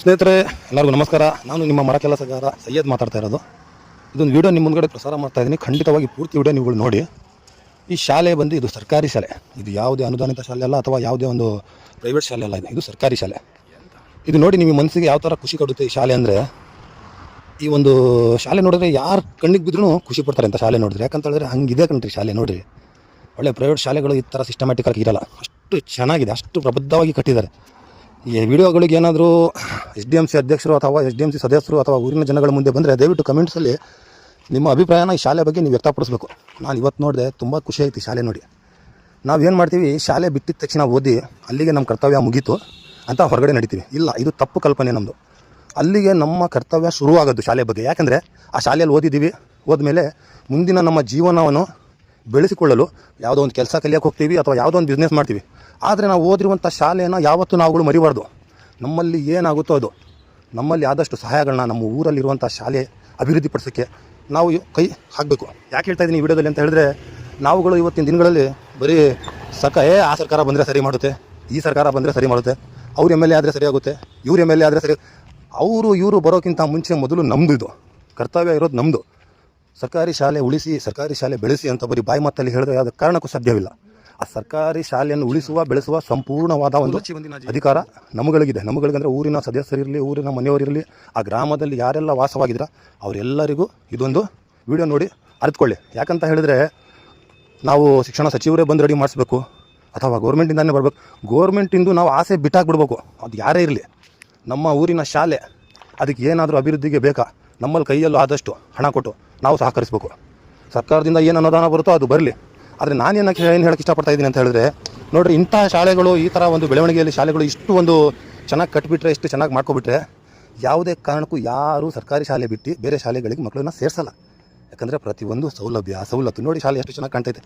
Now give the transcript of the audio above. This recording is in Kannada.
ಸ್ನೇಹಿತರೆ ಎಲ್ಲರಿಗೂ ನಮಸ್ಕಾರ. ನಾನು ನಿಮ್ಮ ಮರ ಕೆಲಸಗಾರ ಸೈಯದ್ ಮಾತಾಡ್ತಾ ಇರೋದು. ಇದೊಂದು ವಿಡಿಯೋ ನಿಮ್ಮ ಮುಂದ್ಗಡೆ ಪ್ರಸಾರ ಮಾಡ್ತಾ ಇದ್ದೀನಿ. ಖಂಡಿತವಾಗಿ ಪೂರ್ತಿ ವಿಡಿಯೋ ನೀವುಗಳು ನೋಡಿ. ಈ ಶಾಲೆ ಬಂದು ಇದು ಸರ್ಕಾರಿ ಶಾಲೆ, ಇದು ಯಾವುದೇ ಅನುದಾನಿತ ಶಾಲೆ ಅಲ್ಲ ಅಥವಾ ಯಾವುದೇ ಒಂದು ಪ್ರೈವೇಟ್ ಶಾಲೆ ಅಲ್ಲ. ಇದು ಸರ್ಕಾರಿ ಶಾಲೆ. ಇದು ನೋಡಿ ನಿಮ್ಮ ಮನಸ್ಸಿಗೆ ಯಾವ ಥರ ಖುಷಿ ಕೊಡುತ್ತೆ ಈ ಶಾಲೆ ಅಂದರೆ. ಈ ಒಂದು ಶಾಲೆ ನೋಡಿದ್ರೆ ಯಾರು ಕಣ್ಣಿಗೆ ಬಿದ್ರೂ ಖುಷಿ ಪಡ್ತಾರೆ ಅಂತ ಶಾಲೆ ನೋಡಿದ್ರೆ. ಯಾಕಂತ ಹೇಳಿದ್ರೆ ಹಂಗಿದೆ ಕಣ್ರಿ ಶಾಲೆ ನೋಡಿರಿ. ಒಳ್ಳೆ ಪ್ರೈವೇಟ್ ಶಾಲೆಗಳು ಈ ಥರ ಸಿಸ್ಟಮ್ಯಾಟಿಕ್ ಆಗಿ ಇರಲ್ಲ. ಅಷ್ಟು ಚೆನ್ನಾಗಿದೆ, ಅಷ್ಟು ಪ್ರಬುದ್ಧವಾಗಿ ಕಟ್ಟಿದ್ದಾರೆ. ಈ ವಿಡಿಯೋಗಳಿಗೆ ಏನಾದರೂ SDMC ಅಧ್ಯಕ್ಷರು ಅಥವಾ SDMC ಸದಸ್ಯರು ಅಥವಾ ಊರಿನ ಜನಗಳ ಮುಂದೆ ಬಂದರೆ ದಯವಿಟ್ಟು ಕಮೆಂಟ್ಸಲ್ಲಿ ನಿಮ್ಮ ಅಭಿಪ್ರಾಯನ ಈ ಶಾಲೆ ಬಗ್ಗೆ ನೀವು ವ್ಯಕ್ತಪಡಿಸಬೇಕು. ನಾನು ಇವತ್ತು ನೋಡಿದೆ, ತುಂಬ ಖುಷಿ ಆಯ್ತು ಈ ಶಾಲೆ ನೋಡಿ. ನಾವೇನು ಮಾಡ್ತೀವಿ, ಶಾಲೆ ಬಿಟ್ಟಿದ ತಕ್ಷಣ ಓದಿ ಅಲ್ಲಿಗೆ ನಮ್ಮ ಕರ್ತವ್ಯ ಮುಗೀತು ಅಂತ ಹೊರಗಡೆ ನಡೀತೀವಿ. ಇಲ್ಲ, ಇದು ತಪ್ಪು ಕಲ್ಪನೆ ನಮ್ಮದು. ಅಲ್ಲಿಗೆ ನಮ್ಮ ಕರ್ತವ್ಯ ಶುರುವಾಗೋದು ಶಾಲೆ ಬಗ್ಗೆ. ಯಾಕೆಂದರೆ ಆ ಶಾಲೆಯಲ್ಲಿ ಓದಿದ್ದೀವಿ, ಹೋದ್ಮೇಲೆ ಮುಂದಿನ ನಮ್ಮ ಜೀವನವನ್ನು ಬೆಳೆಸಿಕೊಳ್ಳಲು ಯಾವುದೋ ಒಂದು ಕೆಲಸ ಕಲಿಯೋಕೆ ಹೋಗ್ತೀವಿ ಅಥವಾ ಯಾವುದೋ ಒಂದು ಬಿಸ್ನೆಸ್ ಮಾಡ್ತೀವಿ. ಆದರೆ ನಾವು ಓದಿರುವಂಥ ಶಾಲೆಯನ್ನು ಯಾವತ್ತೂ ನಾವುಗಳು ಮರಿಬಾರ್ದು. ನಮ್ಮಲ್ಲಿ ಏನಾಗುತ್ತೋ ಅದು, ನಮ್ಮಲ್ಲಿ ಆದಷ್ಟು ಸಹಾಯಗಳನ್ನ ನಮ್ಮ ಊರಲ್ಲಿರುವಂಥ ಶಾಲೆ ಅಭಿವೃದ್ಧಿಪಡಿಸೋಕ್ಕೆ ನಾವು ಕೈ ಹಾಕಬೇಕು. ಯಾಕೆ ಹೇಳ್ತಾ ಇದ್ದೀನಿ ಈ ವಿಡಿಯೋದಲ್ಲಿ ಅಂತ ಹೇಳಿದ್ರೆ, ನಾವುಗಳು ಇವತ್ತಿನ ದಿನಗಳಲ್ಲಿ ಬರೀ ಆ ಸರ್ಕಾರ ಬಂದರೆ ಸರಿ ಮಾಡುತ್ತೆ, ಈ ಸರ್ಕಾರ ಬಂದರೆ ಸರಿ ಮಾಡುತ್ತೆ, ಅವ್ರು MLA ಆದರೆ ಸರಿ ಆಗುತ್ತೆ, ಇವ್ರು MLA ಆದರೆ ಸರಿ. ಇವರು ಬರೋಕ್ಕಿಂತ ಮುಂಚೆ ಮೊದಲು ನಮ್ಮದು ಇದು ಕರ್ತವ್ಯ ಇರೋದು ನಮ್ಮದು. ಸರ್ಕಾರಿ ಶಾಲೆ ಉಳಿಸಿ, ಸರ್ಕಾರಿ ಶಾಲೆ ಬೆಳೆಸಿ ಅಂತ ಬರೀ ಬಾಯಿ ಮಾತಲ್ಲಿ ಹೇಳಿದ್ರೆ ಯಾವುದೇ ಕಾರಣಕ್ಕೂ ಸಾಧ್ಯವಿಲ್ಲ. ಆ ಸರ್ಕಾರಿ ಶಾಲೆಯನ್ನು ಉಳಿಸುವ, ಬೆಳೆಸುವ ಸಂಪೂರ್ಣವಾದ ಒಂದು ಅಧಿಕಾರ ನಮ್ಮಗಳಿಗಂದರೆ ಊರಿನ ಸದಸ್ಯರಿರಲಿ, ಊರಿನ ಮನೆಯವರಿರಲಿ, ಆ ಗ್ರಾಮದಲ್ಲಿ ಯಾರೆಲ್ಲ ವಾಸವಾಗಿದ್ರೆ ಅವರೆಲ್ಲರಿಗೂ ಇದೊಂದು ವಿಡಿಯೋ ನೋಡಿ ಅರಿತುಕೊಳ್ಳಿ. ಯಾಕಂತ ಹೇಳಿದ್ರೆ, ನಾವು ಶಿಕ್ಷಣ ಸಚಿವರೇ ಬಂದು ರೆಡಿ ಮಾಡಿಸ್ಬೇಕು ಅಥವಾ ಗೌರ್ಮೆಂಟಿಂದಾನೇ ಬರಬೇಕು. ಗೌರ್ಮೆಂಟಿಂದು ನಾವು ಆಸೆ ಬಿಟ್ಟಾಕ್ಬಿಡ್ಬೇಕು. ಅದು ಯಾರೇ ಇರಲಿ, ನಮ್ಮ ಊರಿನ ಶಾಲೆ ಅದಕ್ಕೆ ಏನಾದರೂ ಅಭಿವೃದ್ಧಿಗೆ ಬೇಕಾ, ನಮ್ಮಲ್ಲಿ ಕೈಯಲ್ಲೂ ಆದಷ್ಟು ಹಣ ಕೊಟ್ಟು ನಾವು ಸಹಕರಿಸಬೇಕು. ಸರ್ಕಾರದಿಂದ ಏನು ಅನುದಾನ ಬರುತ್ತೋ ಅದು ಬರಲಿ. ಆದರೆ ಏನು ಹೇಳಕ್ಕೆ ಇಷ್ಟಪಡ್ತಾ ಇದ್ದೀನಿ ಅಂತ ಹೇಳಿದ್ರೆ, ನೋಡಿರಿ, ಇಂಥ ಶಾಲೆಗಳು, ಈ ಥರ ಒಂದು ಬೆಳವಣಿಗೆಯಲ್ಲಿ ಶಾಲೆಗಳು ಇಷ್ಟು ಒಂದು ಚೆನ್ನಾಗಿ ಕಟ್ಟಿಬಿಟ್ರೆ, ಇಷ್ಟು ಚೆನ್ನಾಗಿ ಮಾಡ್ಕೊಬಿಟ್ರೆ ಯಾವುದೇ ಕಾರಣಕ್ಕೂ ಯಾರೂ ಸರ್ಕಾರಿ ಶಾಲೆ ಬಿಟ್ಟು ಬೇರೆ ಶಾಲೆಗಳಿಗೆ ಮಕ್ಕಳನ್ನ ಸೇರಿಸಲ್ಲ. ಯಾಕಂದರೆ ಪ್ರತಿಯೊಂದು ಸವಲತ್ತು ನೋಡಿ, ಶಾಲೆ ಎಷ್ಟು ಚೆನ್ನಾಗಿ ಕಾಣ್ತೈತೆ.